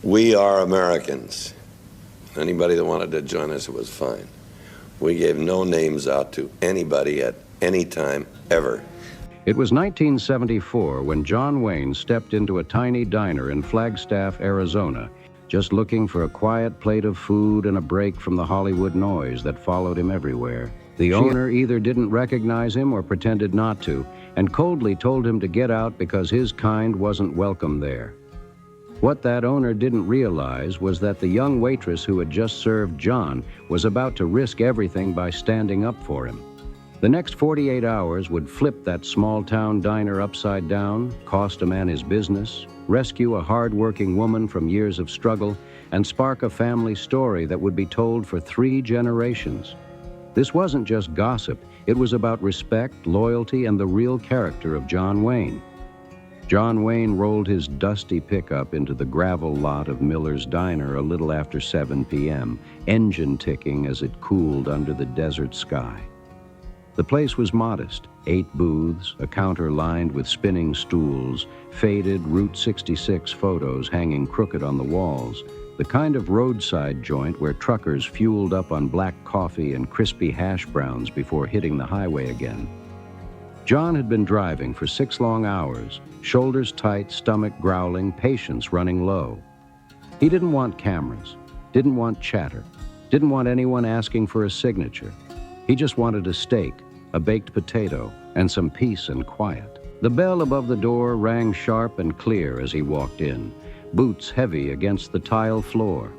We are Americans. Anybody that wanted to join us, it was fine. We gave no names out to anybody at any time, ever. It was 1974 when John Wayne stepped into a tiny diner in Flagstaff, Arizona, just looking for a quiet plate of food and a break from the Hollywood noise that followed him everywhere. The owner either didn't recognize him or pretended not to, and coldly told him to get out because his kind wasn't welcome there. What that owner didn't realize was that the young waitress who had just served John was about to risk everything by standing up for him. The next 48 hours would flip that small-town diner upside down, cost a man his business, rescue a hard-working woman from years of struggle, and spark a family story that would be told for 3 generations. This wasn't just gossip. It was about respect, loyalty, and the real character of John Wayne. John Wayne rolled his dusty pickup into the gravel lot of Miller's Diner a little after 7 p.m., engine ticking as it cooled under the desert sky. The place was modest, 8 booths, a counter lined with spinning stools, faded Route 66 photos hanging crooked on the walls, the kind of roadside joint where truckers fueled up on black coffee and crispy hash browns before hitting the highway again. John had been driving for 6 long hours, shoulders tight, stomach growling, patience running low. He didn't want cameras, didn't want chatter, didn't want anyone asking for a signature. He just wanted a steak, a baked potato, and some peace and quiet. The bell above the door rang sharp and clear as he walked in, boots heavy against the tile floor.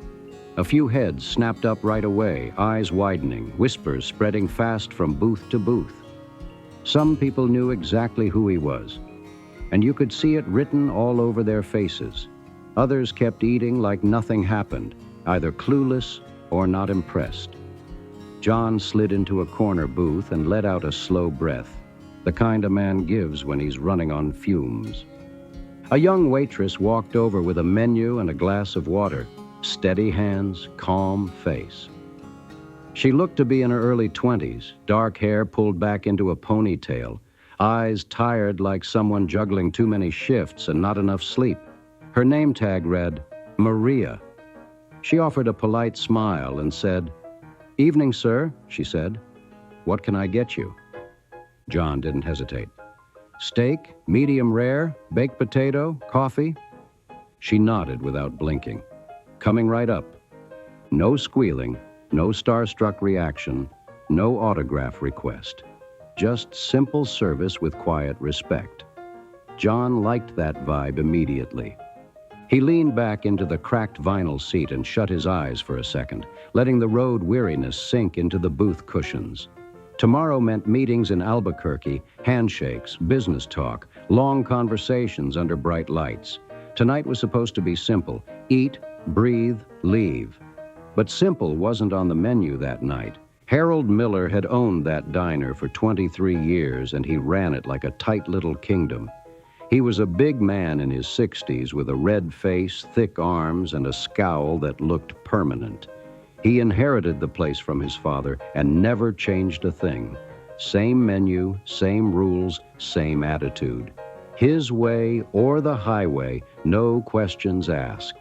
A few heads snapped up right away, eyes widening, whispers spreading fast from booth to booth. Some people knew exactly who he was, and you could see it written all over their faces. Others kept eating like nothing happened, either clueless or not impressed. John slid into a corner booth and let out a slow breath, the kind a man gives when he's running on fumes. A young waitress walked over with a menu and a glass of water, steady hands, calm face. She looked to be in her early 20s, dark hair pulled back into a ponytail, eyes tired like someone juggling too many shifts and not enough sleep. Her name tag read, Maria. She offered a polite smile and said, "Evening, sir," she said. "What can I get you?" John didn't hesitate. "Steak, medium rare, baked potato, coffee?" She nodded without blinking. "Coming right up." No squealing, no starstruck reaction, no autograph request. Just simple service with quiet respect. John liked that vibe immediately. He leaned back into the cracked vinyl seat and shut his eyes for a second, letting the road weariness sink into the booth cushions. Tomorrow meant meetings in Albuquerque, handshakes, business talk, long conversations under bright lights. Tonight was supposed to be simple: eat, breathe, leave. But simple wasn't on the menu that night. Harold Miller had owned that diner for 23 years, and he ran it like a tight little kingdom. He was a big man in his 60s with a red face, thick arms, and a scowl that looked permanent. He inherited the place from his father and never changed a thing. Same menu, same rules, same attitude. His way or the highway, no questions asked.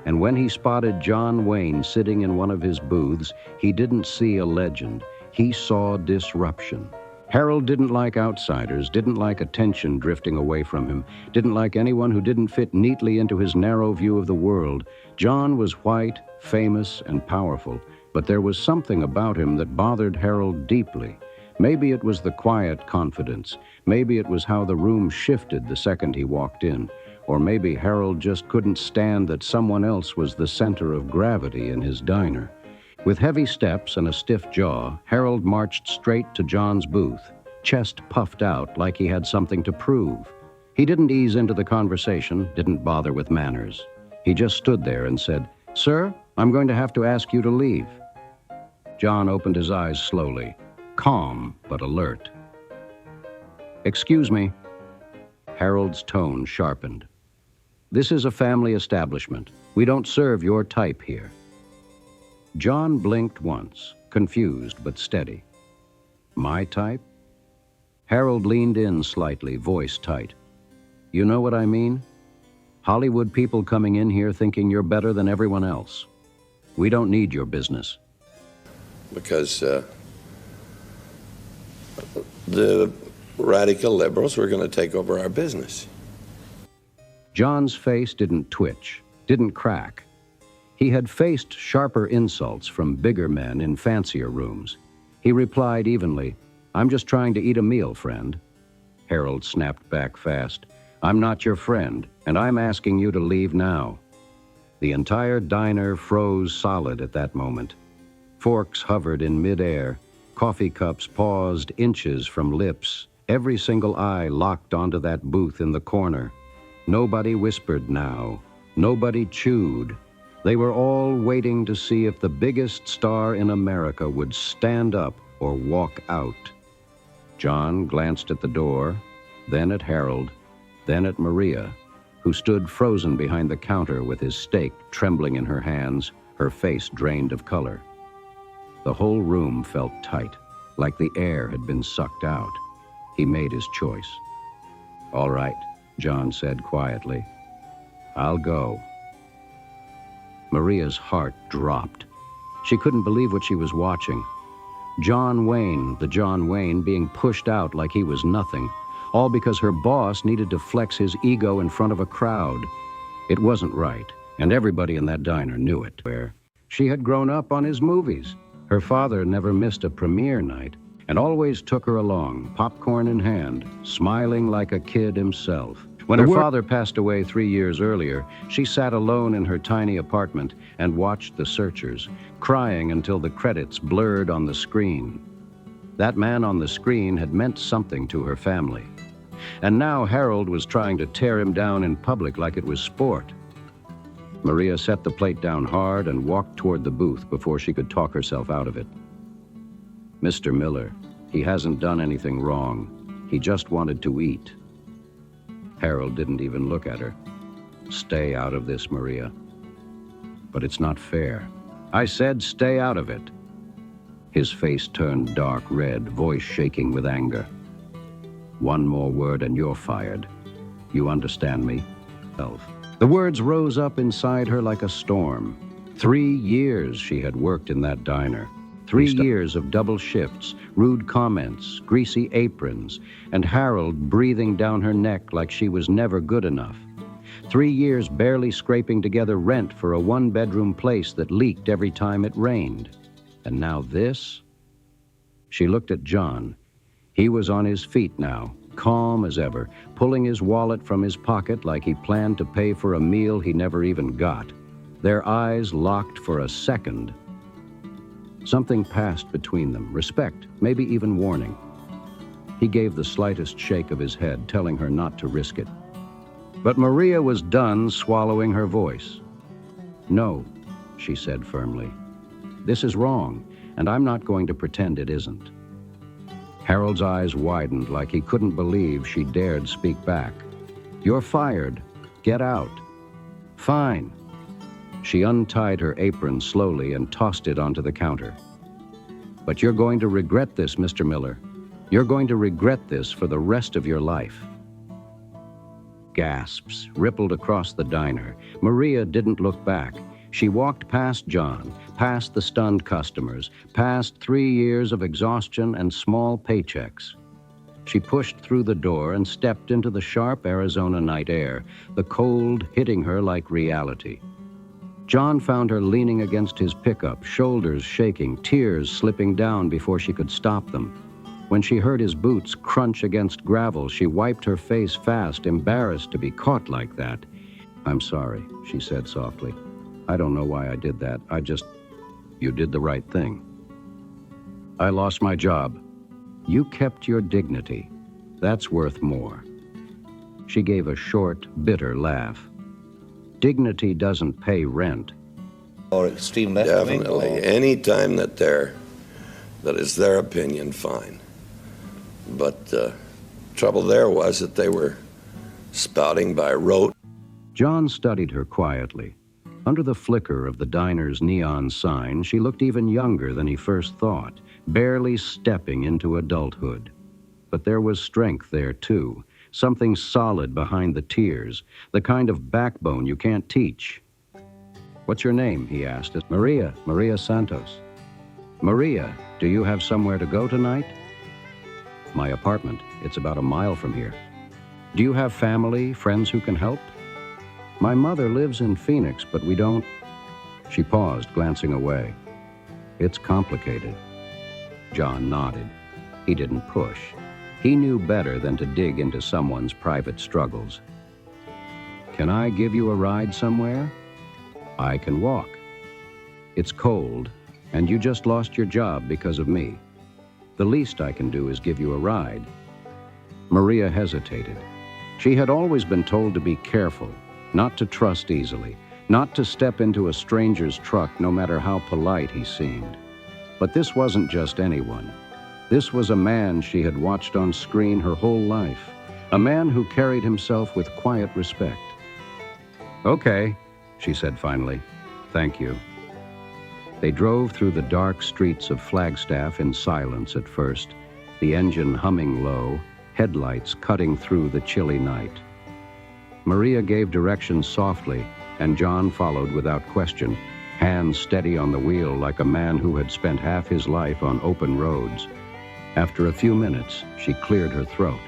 And when he spotted John Wayne sitting in one of his booths, he didn't see a legend. He saw disruption. Harold didn't like outsiders, didn't like attention drifting away from him, didn't like anyone who didn't fit neatly into his narrow view of the world. John was white, famous, and powerful, but there was something about him that bothered Harold deeply. Maybe it was the quiet confidence. Maybe it was how the room shifted the second he walked in. Or maybe Harold just couldn't stand that someone else was the center of gravity in his diner. With heavy steps and a stiff jaw, Harold marched straight to John's booth, chest puffed out like he had something to prove. He didn't ease into the conversation, didn't bother with manners. He just stood there and said, "Sir, I'm going to have to ask you to leave." John opened his eyes slowly, calm but alert. "Excuse me." Harold's tone sharpened. "This is a family establishment. We don't serve your type here." John blinked once, confused but steady. "My type?" Harold leaned in slightly, voice tight. "You know what I mean?" Hollywood people coming in here thinking you're better than everyone else. We don't need your business. Because the radical liberals were going to take over our business. John's face didn't twitch, didn't crack. He had faced sharper insults from bigger men in fancier rooms. He replied evenly, "I'm just trying to eat a meal, friend." Harold snapped back fast, "I'm not your friend, and I'm asking you to leave now." The entire diner froze solid at that moment. Forks hovered in midair. Coffee cups paused inches from lips. Every single eye locked onto that booth in the corner. Nobody whispered now. Nobody chewed. They were all waiting to see if the biggest star in America would stand up or walk out. John glanced at the door, then at Harold, then at Maria, who stood frozen behind the counter with his steak trembling in her hands, her face drained of color. The whole room felt tight, like the air had been sucked out. He made his choice. "All right," John said quietly. "I'll go." Maria's heart dropped. She couldn't believe what she was watching. John Wayne, the John Wayne, being pushed out like he was nothing, all because her boss needed to flex his ego in front of a crowd. It wasn't right, and everybody in that diner knew it. She had grown up on his movies. Her father never missed a premiere night and always took her along, popcorn in hand, smiling like a kid himself. When her father passed away 3 years earlier, she sat alone in her tiny apartment and watched The Searchers, crying until the credits blurred on the screen. That man on the screen had meant something to her family. And now Harold was trying to tear him down in public like it was sport. Maria set the plate down hard and walked toward the booth before she could talk herself out of it. "Mr. Miller, he hasn't done anything wrong. He just wanted to eat." Harold didn't even look at her. "Stay out of this, Maria." "But it's not fair." "I said stay out of it." His face turned dark red, voice shaking with anger. "One more word and you're fired. You understand me?" The words rose up inside her like a storm. 3 years she had worked in that diner. 3 years of double shifts, rude comments, greasy aprons, and Harold breathing down her neck like she was never good enough. 3 years barely scraping together rent for a one-bedroom place that leaked every time it rained. And now this? She looked at John. He was on his feet now, calm as ever, pulling his wallet from his pocket like he planned to pay for a meal he never even got. Their eyes locked for a second. Something passed between them, respect, maybe even warning. He gave the slightest shake of his head, telling her not to risk it. But Maria was done swallowing her voice. "No," she said firmly. "This is wrong, and I'm not going to pretend it isn't." Harold's eyes widened like he couldn't believe she dared speak back. "You're fired. Get out." "Fine." She untied her apron slowly and tossed it onto the counter. "But you're going to regret this, Mr. Miller. You're going to regret this for the rest of your life." Gasps rippled across the diner. Maria didn't look back. She walked past John, past the stunned customers, past 3 years of exhaustion and small paychecks. She pushed through the door and stepped into the sharp Arizona night air, the cold hitting her like reality. John found her leaning against his pickup, shoulders shaking, tears slipping down before she could stop them. When she heard his boots crunch against gravel, she wiped her face fast, embarrassed to be caught like that. "I'm sorry," she said softly. "I don't know why I did that. You did the right thing." "I lost my job." "You kept your dignity. That's worth more." She gave a short, bitter laugh. "Dignity doesn't pay rent." Or extreme left wing? Definitely. Any time that is their opinion, fine. But trouble there was that they were spouting by rote. John studied her quietly. Under the flicker of the diner's neon sign, she looked even younger than he first thought, barely stepping into adulthood. But there was strength there, too, something solid behind the tears, the kind of backbone you can't teach. "What's your name?" he asked. Maria Santos." "Maria, do you have somewhere to go tonight?" "My apartment. It's about a mile from here." "Do you have family, friends who can help?" "My mother lives in Phoenix, but we don't—" She paused, glancing away. "It's complicated." John nodded. He didn't push. He knew better than to dig into someone's private struggles. "Can I give you a ride somewhere?" "I can walk." "It's cold, and you just lost your job because of me. The least I can do is give you a ride." Maria hesitated. She had always been told to be careful, not to trust easily, not to step into a stranger's truck no matter how polite he seemed. But this wasn't just anyone. This was a man she had watched on screen her whole life, a man who carried himself with quiet respect. "Okay," she said finally. "Thank you." They drove through the dark streets of Flagstaff in silence at first, the engine humming low, headlights cutting through the chilly night. Maria gave directions softly, and John followed without question, hands steady on the wheel like a man who had spent half his life on open roads. After a few minutes, she cleared her throat.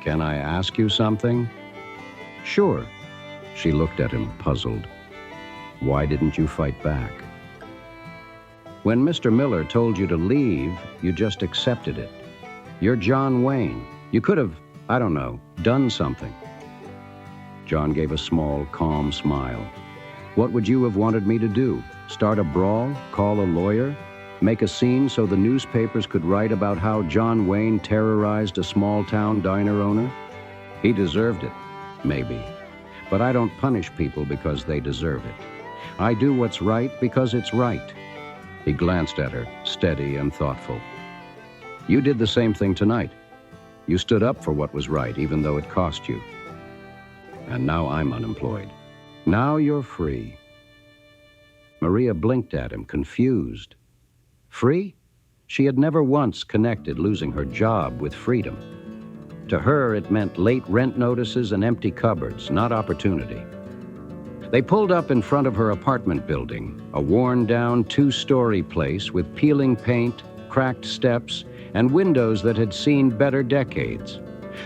"Can I ask you something?" "Sure." She looked at him, puzzled. "Why didn't you fight back?" "When Mr. Miller told you to leave, you just accepted it. You're John Wayne. You could have, I don't know, done something." John gave a small, calm smile. "What would you have wanted me to do? Start a brawl? Call a lawyer? Make a scene so the newspapers could write about how John Wayne terrorized a small-town diner owner? He deserved it, maybe. But I don't punish people because they deserve it. I do what's right because it's right." He glanced at her, steady and thoughtful. "You did the same thing tonight. You stood up for what was right, even though it cost you. And now I'm unemployed. Now you're free." Maria blinked at him, confused. Free? She had never once connected losing her job with freedom. To her, it meant late rent notices and empty cupboards, not opportunity. They pulled up in front of her apartment building, a worn-down two-story place with peeling paint, cracked steps, and windows that had seen better decades.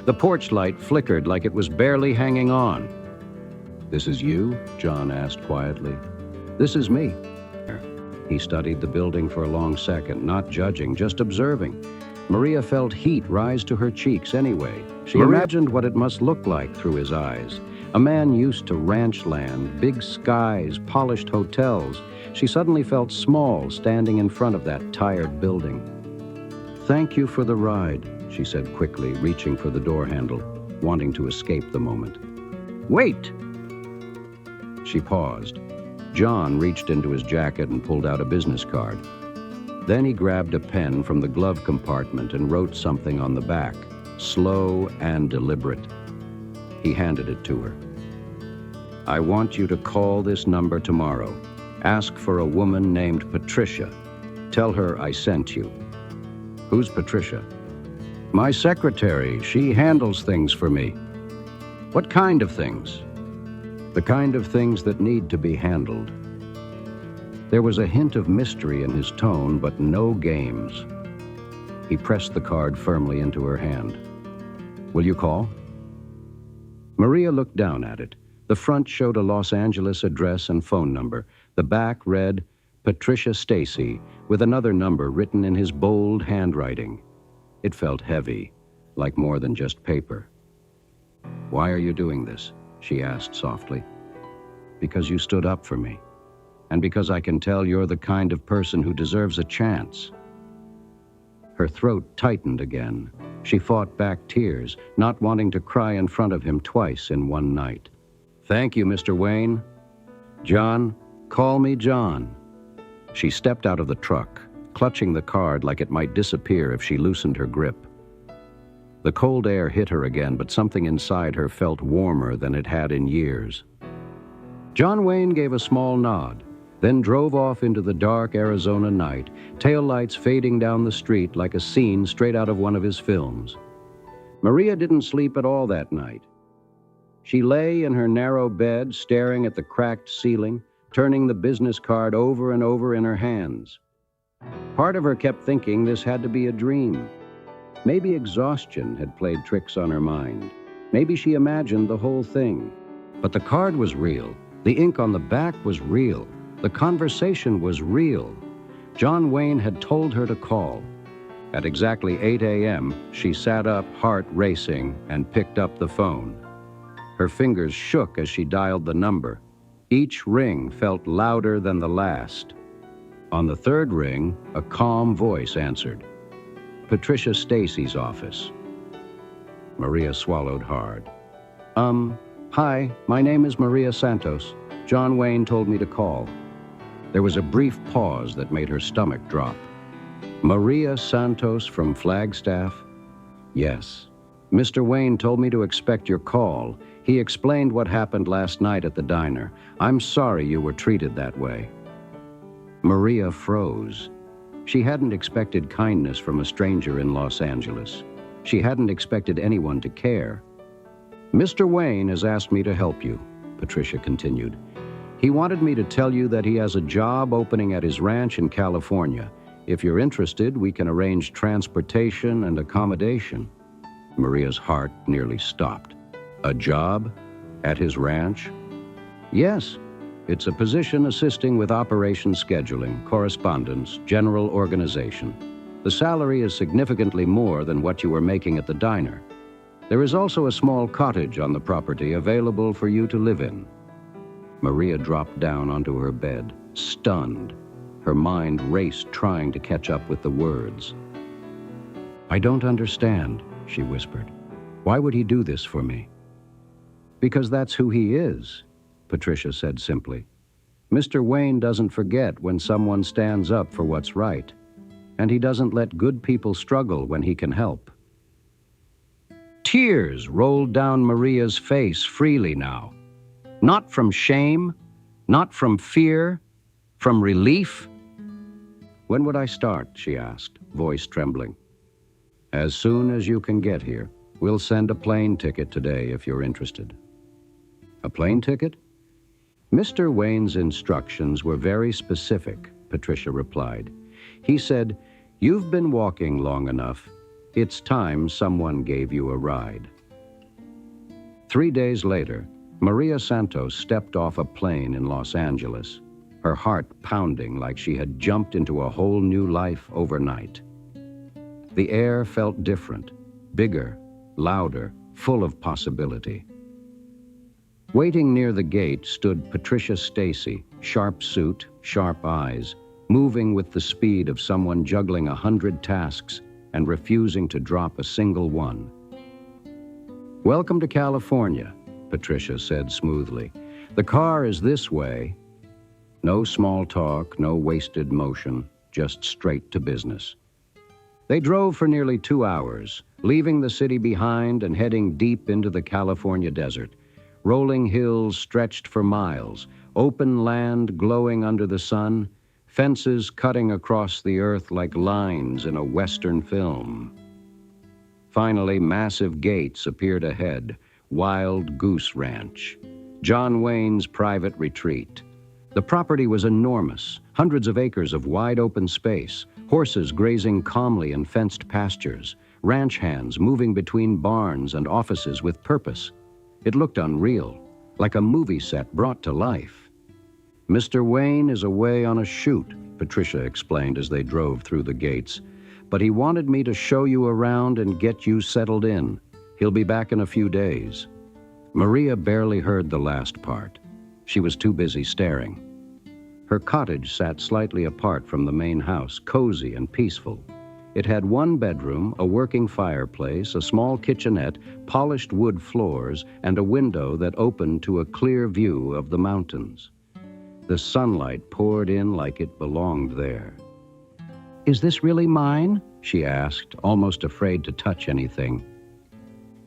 The porch light flickered like it was barely hanging on. "This is you?" John asked quietly. "This is me." He studied the building for a long second, not judging, just observing. Maria felt heat rise to her cheeks anyway. She imagined what it must look like through his eyes. A man used to ranch land, big skies, polished hotels. She suddenly felt small standing in front of that tired building. "Thank you for the ride," she said quickly, reaching for the door handle, wanting to escape the moment. "Wait!" She paused. John reached into his jacket and pulled out a business card. Then he grabbed a pen from the glove compartment and wrote something on the back, slow and deliberate. He handed it to her. "I want you to call this number tomorrow. Ask for a woman named Patricia. Tell her I sent you." "Who's Patricia?" "My secretary. She handles things for me." "What kind of things?" "The kind of things that need to be handled." There was a hint of mystery in his tone, but no games. He pressed the card firmly into her hand. "Will you call?" Maria looked down at it. The front showed a Los Angeles address and phone number. The back read, Patricia Stacy, with another number written in his bold handwriting. It felt heavy, like more than just paper. "Why are you doing this?" she asked softly. "Because you stood up for me, and because I can tell you're the kind of person who deserves a chance." Her throat tightened again. She fought back tears, not wanting to cry in front of him twice in one night. "Thank you, Mr. Wayne." "John, call me John." She stepped out of the truck, clutching the card like it might disappear if she loosened her grip. The cold air hit her again, but something inside her felt warmer than it had in years. John Wayne gave a small nod, then drove off into the dark Arizona night, taillights fading down the street like a scene straight out of one of his films. Maria didn't sleep at all that night. She lay in her narrow bed, staring at the cracked ceiling, turning the business card over and over in her hands. Part of her kept thinking this had to be a dream. Maybe exhaustion had played tricks on her mind. Maybe she imagined the whole thing. But the card was real. The ink on the back was real. The conversation was real. John Wayne had told her to call. At exactly 8 a.m., she sat up, heart racing, and picked up the phone. Her fingers shook as she dialed the number. Each ring felt louder than the last. On the third ring, a calm voice answered. Patricia Stacy's office. Maria swallowed hard. Hi, my name is Maria Santos. John Wayne told me to call. There was a brief pause that made her stomach drop. Maria Santos from Flagstaff? Yes. Mr. Wayne told me to expect your call. He explained what happened last night at the diner. I'm sorry you were treated that way. Maria froze. She hadn't expected kindness from a stranger in Los Angeles. She hadn't expected anyone to care. Mr. Wayne has asked me to help you, Patricia continued. He wanted me to tell you that he has a job opening at his ranch in California. If you're interested, we can arrange transportation and accommodation. Maria's heart nearly stopped. A job? At his ranch? Yes. It's a position assisting with operation scheduling, correspondence, general organization. The salary is significantly more than what you were making at the diner. There is also a small cottage on the property available for you to live in. Maria dropped down onto her bed, stunned. Her mind raced, trying to catch up with the words. I don't understand, she whispered. Why would he do this for me? Because that's who he is, Patricia said simply. Mr. Wayne doesn't forget when someone stands up for what's right, and he doesn't let good people struggle when he can help. Tears rolled down Maria's face freely now. Not from shame, not from fear, from relief. When would I start, she asked, voice trembling. As soon as you can get here. We'll send a plane ticket today if you're interested. A plane ticket? Mr. Wayne's instructions were very specific, Patricia replied. He said, you've been walking long enough. It's time someone gave you a ride. 3 days later, Maria Santos stepped off a plane in Los Angeles, her heart pounding like she had jumped into a whole new life overnight. The air felt different, bigger, louder, full of possibility. Waiting near the gate stood Patricia Stacy, sharp suit, sharp eyes, moving with the speed of someone juggling 100 tasks and refusing to drop a single one. Welcome to California, Patricia said smoothly. The car is this way. No small talk, no wasted motion, just straight to business. They drove for nearly 2 hours, leaving the city behind and heading deep into the California desert. Rolling hills stretched for miles, open land glowing under the sun, fences cutting across the earth like lines in a Western film. Finally, massive gates appeared ahead, Wild Goose Ranch, John Wayne's private retreat. The property was enormous, hundreds of acres of wide open space, horses grazing calmly in fenced pastures, ranch hands moving between barns and offices with purpose. It looked unreal, like a movie set brought to life. Mr. Wayne is away on a shoot, Patricia explained as they drove through the gates. But he wanted me to show you around and get you settled in. He'll be back in a few days. Maria barely heard the last part. She was too busy staring. Her cottage sat slightly apart from the main house, cozy and peaceful. It had one bedroom, a working fireplace, a small kitchenette, polished wood floors, and a window that opened to a clear view of the mountains. The sunlight poured in like it belonged there. Is this really mine? She asked, almost afraid to touch anything.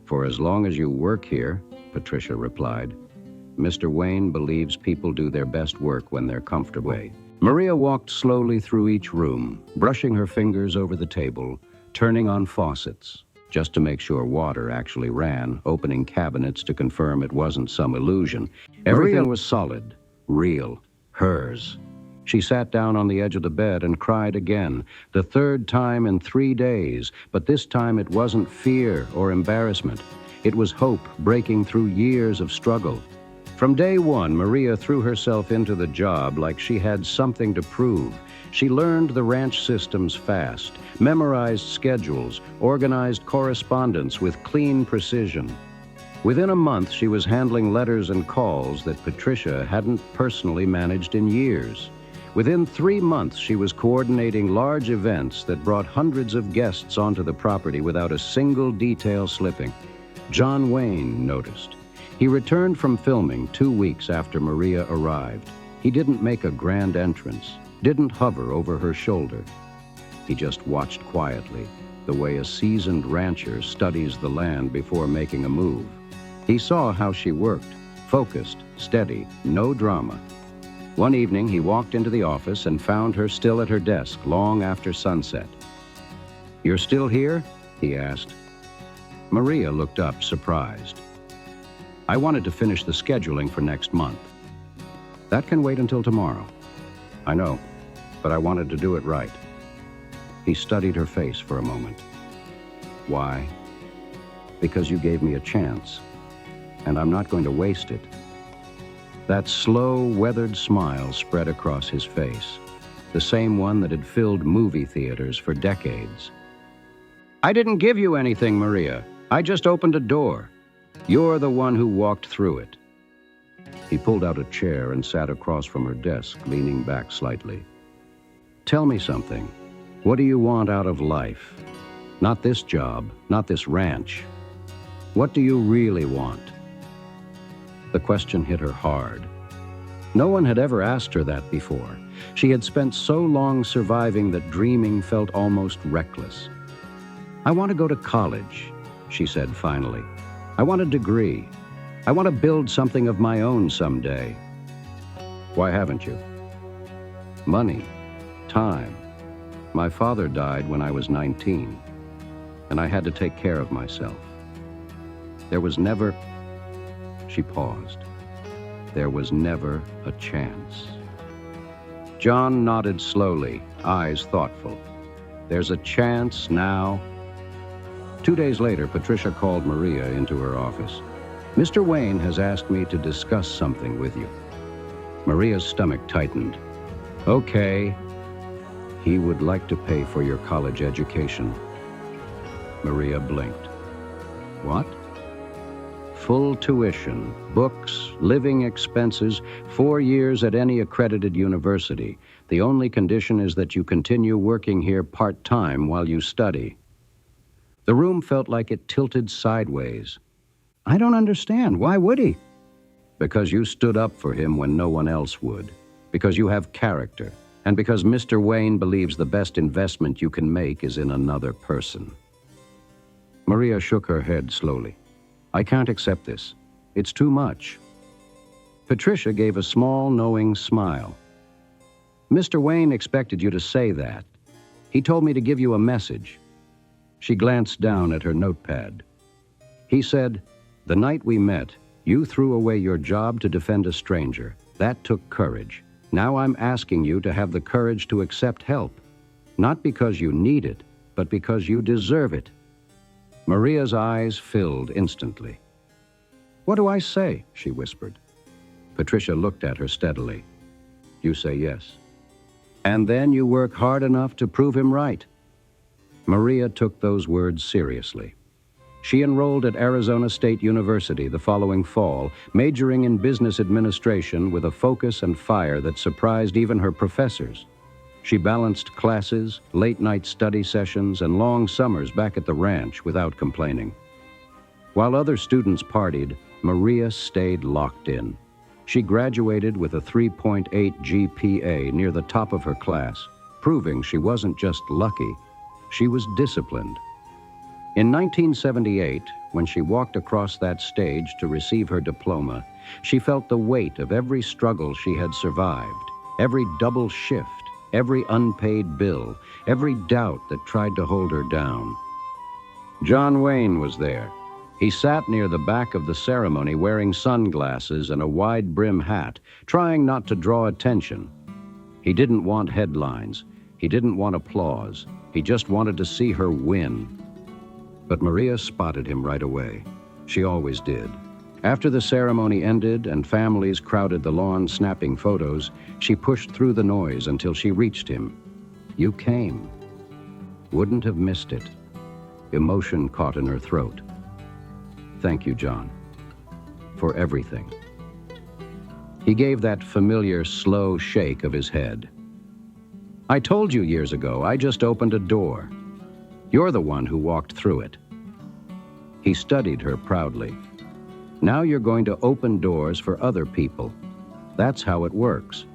For as long as you work here, Patricia replied. Mr. Wayne believes people do their best work when they're comfortable. Maria walked slowly through each room, brushing her fingers over the table, turning on faucets. just to make sure water actually ran, opening cabinets to confirm it wasn't some illusion. Everything was solid, real, hers. She sat down on the edge of the bed and cried again, the third time in 3 days, but this time it wasn't fear or embarrassment. It was hope breaking through years of struggle. From day one, Maria threw herself into the job like she had something to prove. She learned the ranch systems fast, memorized schedules, organized correspondence with clean precision. Within a month, she was handling letters and calls that Patricia hadn't personally managed in years. Within 3 months, she was coordinating large events that brought hundreds of guests onto the property without a single detail slipping. John Wayne noticed. He returned from filming 2 weeks after Maria arrived. He didn't make a grand entrance, didn't hover over her shoulder. He just watched quietly, the way a seasoned rancher studies the land before making a move. He saw how she worked, focused, steady, no drama. One evening, he walked into the office and found her still at her desk long after sunset. "You're still here?" he asked. Maria looked up, surprised. "I wanted to finish the scheduling for next month." "That can wait until tomorrow." "I know, but I wanted to do it right." He studied her face for a moment. "Why?" "Because you gave me a chance, and I'm not going to waste it." That slow, weathered smile spread across his face, the same one that had filled movie theaters for decades. "I didn't give you anything, Maria. I just opened a door. You're the one who walked through it." He pulled out a chair and sat across from her desk, leaning back slightly. "Tell me something. What do you want out of life? Not this job, not this ranch. What do you really want?" The question hit her hard. No one had ever asked her that before. She had spent so long surviving that dreaming felt almost reckless. "I want to go to college," she said finally. "I want a degree. I want to build something of my own someday." "Why haven't you?" "Money. Time. My father died when I was 19, and I had to take care of myself. There was never..." She paused. "There was never a chance." John nodded slowly, eyes thoughtful. "There's a chance now." 2 days later, Patricia called Maria into her office. "Mr. Wayne has asked me to discuss something with you." Maria's stomach tightened. "Okay." "He would like to pay for your college education." Maria blinked. "What?" "Full tuition, books, living expenses, 4 years at any accredited university. The only condition is that you continue working here part-time while you study." The room felt like it tilted sideways. "I don't understand. Why would he?" "Because you stood up for him when no one else would. Because you have character. And because Mr. Wayne believes the best investment you can make is in another person." Maria shook her head slowly. "I can't accept this. It's too much." Patricia gave a small, knowing smile. "Mr. Wayne expected you to say that. He told me to give you a message." She glanced down at her notepad. "He said, 'The night we met, you threw away your job to defend a stranger. That took courage. Now I'm asking you to have the courage to accept help. Not because you need it, but because you deserve it.'" Maria's eyes filled instantly. "What do I say?" she whispered. Patricia looked at her steadily. "You say yes. And then you work hard enough to prove him right." Maria took those words seriously. She enrolled at Arizona State University the following fall, majoring in business administration with a focus and fire that surprised even her professors. She balanced classes, late-night study sessions, and long summers back at the ranch without complaining. While other students partied, Maria stayed locked in. She graduated with a 3.8 GPA near the top of her class, proving she wasn't just lucky, she was disciplined. In 1978, when she walked across that stage to receive her diploma, she felt the weight of every struggle she had survived, every double shift, every unpaid bill, every doubt that tried to hold her down. John Wayne was there. He sat near the back of the ceremony wearing sunglasses and a wide-brim hat, trying not to draw attention. He didn't want headlines. He didn't want applause. He just wanted to see her win. But Maria spotted him right away. She always did. After the ceremony ended and families crowded the lawn snapping photos, she pushed through the noise until she reached him. "You came." Wouldn't have missed it. Emotion caught in her throat. "Thank you, John, for everything." He gave that familiar, slow shake of his head. "I told you years ago, I just opened a door. You're the one who walked through it." He studied her proudly. "Now you're going to open doors for other people. That's how it works."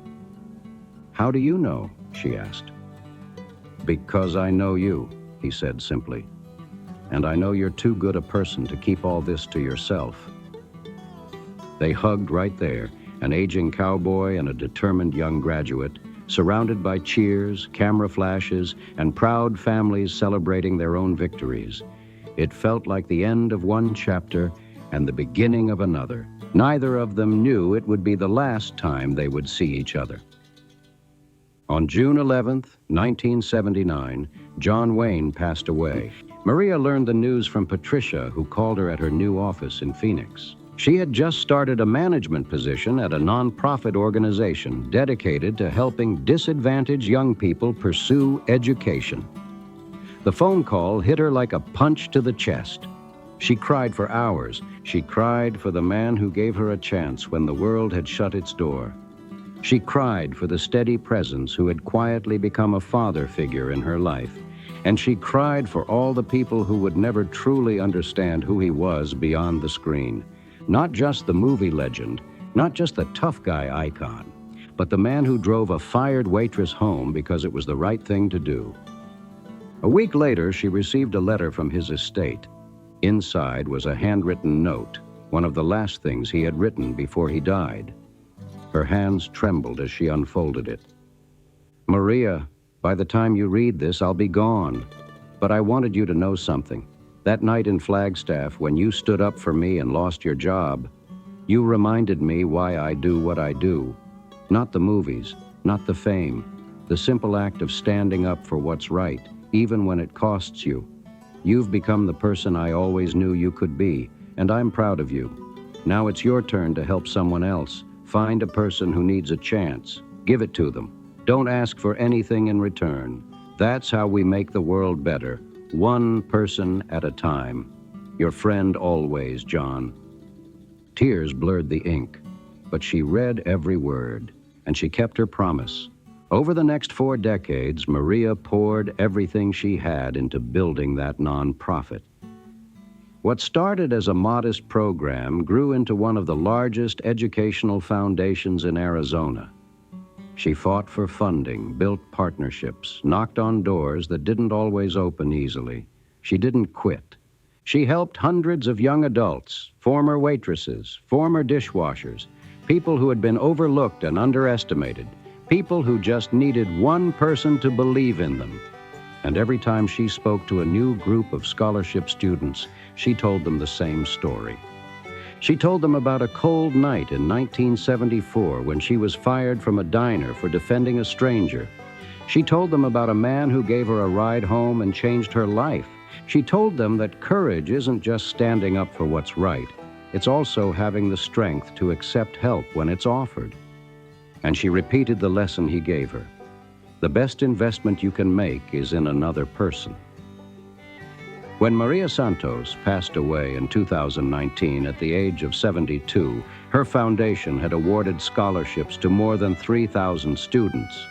"How do you know?" she asked. "Because I know you," he said simply. "And I know you're too good a person to keep all this to yourself." They hugged right there, an aging cowboy and a determined young graduate, surrounded by cheers, camera flashes, and proud families celebrating their own victories. It felt like the end of one chapter and the beginning of another. Neither of them knew it would be the last time they would see each other. On June 11th, 1979, John Wayne passed away. Maria learned the news from Patricia, who called her at her new office in Phoenix. She had just started a management position at a nonprofit organization dedicated to helping disadvantaged young people pursue education. The phone call hit her like a punch to the chest. She cried for hours. She cried for the man who gave her a chance when the world had shut its door. She cried for the steady presence who had quietly become a father figure in her life. And she cried for all the people who would never truly understand who he was beyond the screen. Not just the movie legend, not just the tough guy icon, but the man who drove a fired waitress home because it was the right thing to do. A week later, she received a letter from his estate. Inside was a handwritten note, one of the last things he had written before he died. Her hands trembled as she unfolded it. "Maria, by the time you read this, I'll be gone. But I wanted you to know something. That night in Flagstaff, when you stood up for me and lost your job, you reminded me why I do what I do. Not the movies, not the fame, the simple act of standing up for what's right, even when it costs you. You've become the person I always knew you could be, and I'm proud of you. Now it's your turn to help someone else. Find a person who needs a chance. Give it to them. Don't ask for anything in return. That's how we make the world better, one person at a time. Your friend always, John." Tears blurred the ink, but she read every word, and she kept her promise. Over the next 4 decades, Maria poured everything she had into building that nonprofit. What started as a modest program grew into one of the largest educational foundations in Arizona. She fought for funding, built partnerships, knocked on doors that didn't always open easily. She didn't quit. She helped hundreds of young adults, former waitresses, former dishwashers, people who had been overlooked and underestimated, people who just needed one person to believe in them. And every time she spoke to a new group of scholarship students, she told them the same story. She told them about a cold night in 1974 when she was fired from a diner for defending a stranger. She told them about a man who gave her a ride home and changed her life. She told them that courage isn't just standing up for what's right. It's also having the strength to accept help when it's offered. And she repeated the lesson he gave her. The best investment you can make is in another person. When Maria Santos passed away in 2019 at the age of 72, her foundation had awarded scholarships to more than 3,000 students.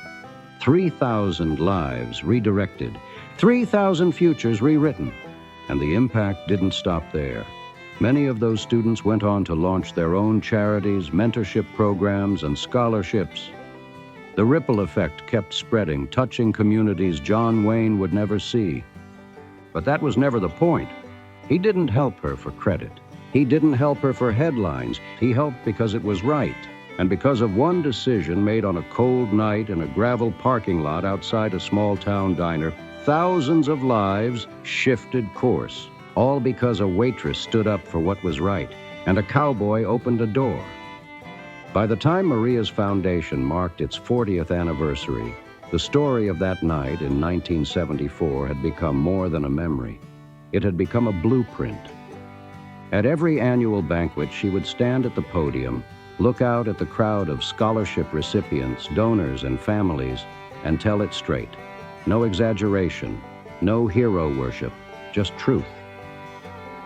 3,000 lives redirected, 3,000 futures rewritten. And the impact didn't stop there. Many of those students went on to launch their own charities, mentorship programs, and scholarships. The ripple effect kept spreading, touching communities John Wayne would never see. But that was never the point. He didn't help her for credit. He didn't help her for headlines. He helped because it was right, and because of one decision made on a cold night in a gravel parking lot outside a small-town diner, thousands of lives shifted course. all because a waitress stood up for what was right and a cowboy opened a door. By the time Maria's foundation marked its 40th anniversary, the story of that night in 1974 had become more than a memory. It had become a blueprint. At every annual banquet, she would stand at the podium, look out at the crowd of scholarship recipients, donors, and families, and tell it straight. No exaggeration, no hero worship, just truth.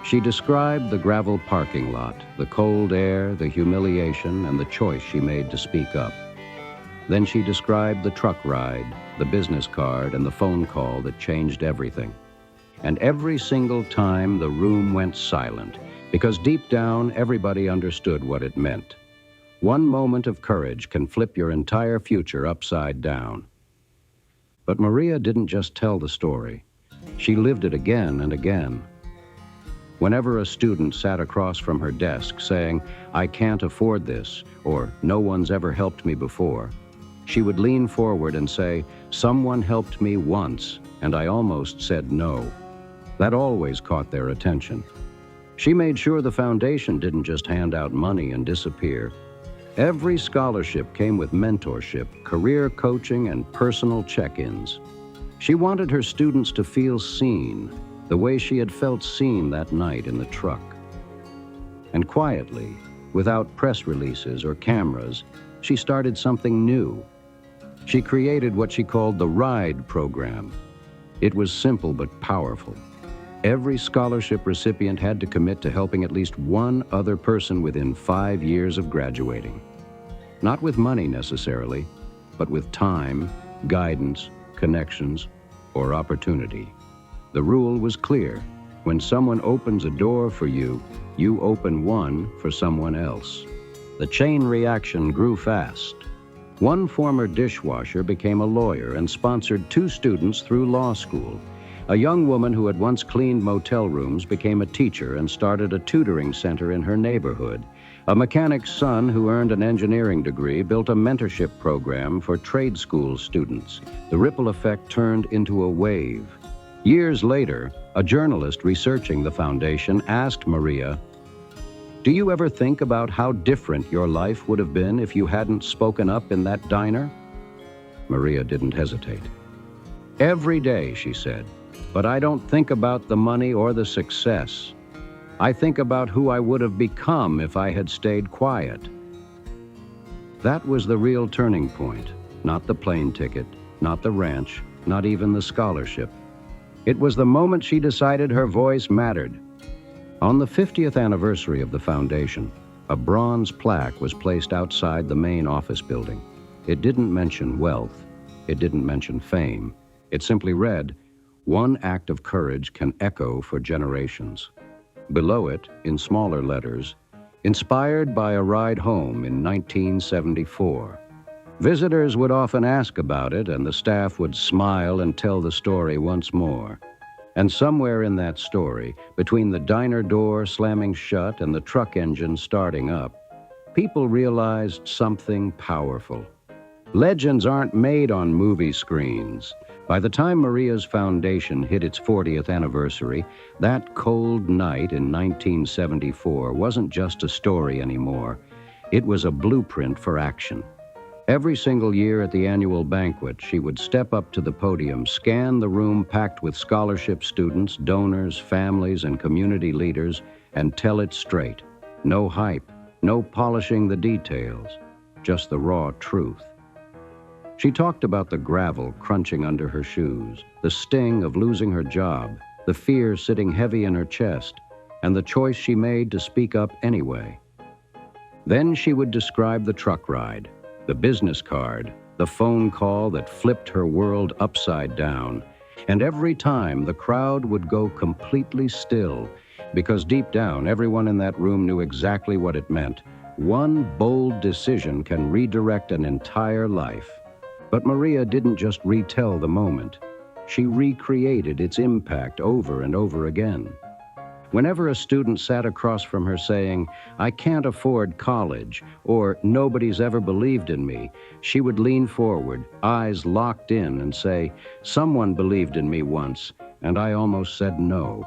She described the gravel parking lot, the cold air, the humiliation, and the choice she made to speak up. Then she described the truck ride, the business card, and the phone call that changed everything. And every single time the room went silent, because deep down everybody understood what it meant. One moment of courage can flip your entire future upside down. But Maria didn't just tell the story. She lived it again and again. Whenever a student sat across from her desk saying, "I can't afford this," or "No one's ever helped me before," she would lean forward and say, "Someone helped me once, and I almost said no." That always caught their attention. She made sure the foundation didn't just hand out money and disappear. Every scholarship came with mentorship, career coaching, and personal check-ins. She wanted her students to feel seen, the way she had felt seen that night in the truck. And quietly, without press releases or cameras, she started something new. She created what she called the RIDE program. It was simple but powerful. Every scholarship recipient had to commit to helping at least one other person within 5 years of graduating. Not with money necessarily, but with time, guidance, connections, or opportunity. The rule was clear. When someone opens a door for you, you open one for someone else. The chain reaction grew fast. One former dishwasher became a lawyer and sponsored 2 students through law school. A young woman who had once cleaned motel rooms became a teacher and started a tutoring center in her neighborhood. A mechanic's son who earned an engineering degree built a mentorship program for trade school students. The ripple effect turned into a wave. Years later, a journalist researching the foundation asked Maria, "Do you ever think about how different your life would have been if you hadn't spoken up in that diner?" Maria didn't hesitate. "Every day," she said, "but I don't think about the money or the success. I think about who I would have become if I had stayed quiet." That was the real turning point, not the plane ticket, not the ranch, not even the scholarship. It was the moment she decided her voice mattered. On the 50th anniversary of the foundation, a bronze plaque was placed outside the main office building. It didn't mention wealth. It didn't mention fame. It simply read, "One act of courage can echo for generations." Below it, in smaller letters, "Inspired by a ride home in 1974. Visitors would often ask about it, and the staff would smile and tell the story once more. And somewhere in that story, between the diner door slamming shut and the truck engine starting up, people realized something powerful. Legends aren't made on movie screens. By the time Maria's foundation hit its 40th anniversary, that cold night in 1974 wasn't just a story anymore. It was a blueprint for action. Every single year at the annual banquet, she would step up to the podium, scan the room packed with scholarship students, donors, families, and community leaders, and tell it straight. No hype, no polishing the details, just the raw truth. She talked about the gravel crunching under her shoes, the sting of losing her job, the fear sitting heavy in her chest, and the choice she made to speak up anyway. Then she would describe the truck ride, the business card, the phone call that flipped her world upside down. And every time the crowd would go completely still, because deep down everyone in that room knew exactly what it meant. One bold decision can redirect an entire life. But Maria didn't just retell the moment. She recreated its impact over and over again. Whenever a student sat across from her saying, "I can't afford college," or "Nobody's ever believed in me," she would lean forward, eyes locked in, and say, "Someone believed in me once, and I almost said no."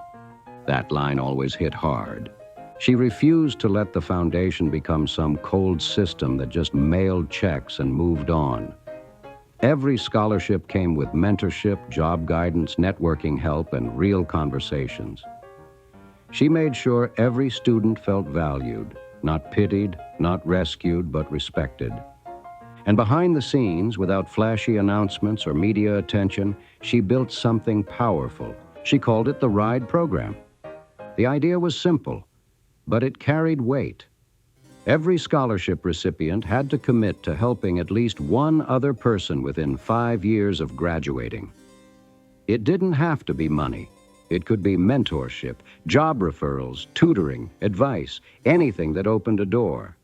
That line always hit hard. She refused to let the foundation become some cold system that just mailed checks and moved on. Every scholarship came with mentorship, job guidance, networking help, and real conversations. She made sure every student felt valued, not pitied, not rescued, but respected. And behind the scenes, without flashy announcements or media attention, she built something powerful. She called it the RIDE program. The idea was simple, but it carried weight. Every scholarship recipient had to commit to helping at least one other person within 5 years of graduating. It didn't have to be money. It could be mentorship, job referrals, tutoring, advice, anything that opened a door.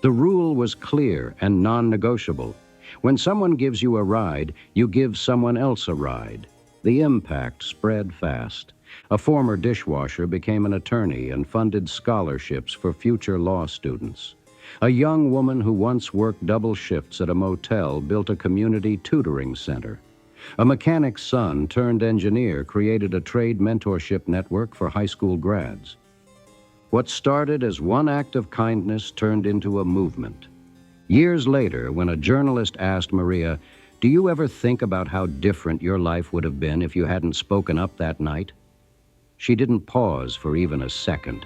The rule was clear and non-negotiable. When someone gives you a ride, you give someone else a ride. The impact spread fast. A former dishwasher became an attorney and funded scholarships for future law students. A young woman who once worked double shifts at a motel built a community tutoring center. A mechanic's son turned engineer created a trade mentorship network for high school grads. What started as one act of kindness turned into a movement. Years later, when a journalist asked Maria, "Do you ever think about how different your life would have been if you hadn't spoken up that night?" She didn't pause for even a second.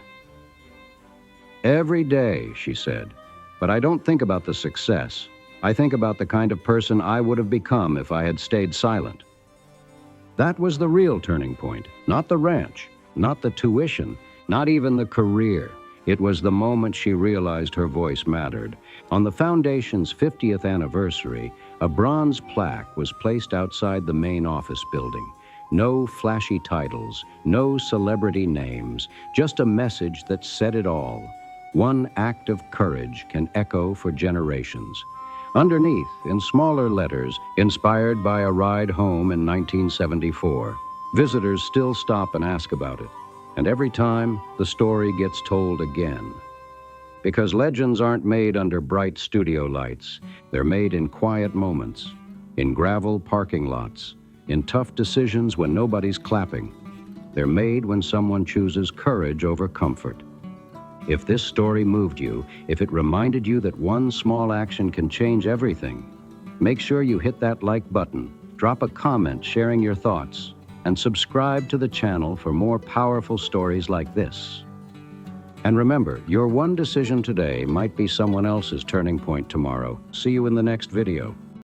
"Every day," she said, "but I don't think about the success. I think about the kind of person I would have become if I had stayed silent." That was the real turning point, not the ranch, not the tuition, not even the career. It was the moment she realized her voice mattered. On the foundation's 50th anniversary, a bronze plaque was placed outside the main office building. No flashy titles, no celebrity names, just a message that said it all. One act of courage can echo for generations. Underneath, in smaller letters, inspired by a ride home in 1974, visitors still stop and ask about it. And every time, the story gets told again. Because legends aren't made under bright studio lights. They're made in quiet moments, in gravel parking lots, in tough decisions when nobody's clapping. They're made when someone chooses courage over comfort. If this story moved you, if it reminded you that one small action can change everything, make sure you hit that like button, drop a comment sharing your thoughts, and subscribe to the channel for more powerful stories like this. And remember, your one decision today might be someone else's turning point tomorrow. See you in the next video.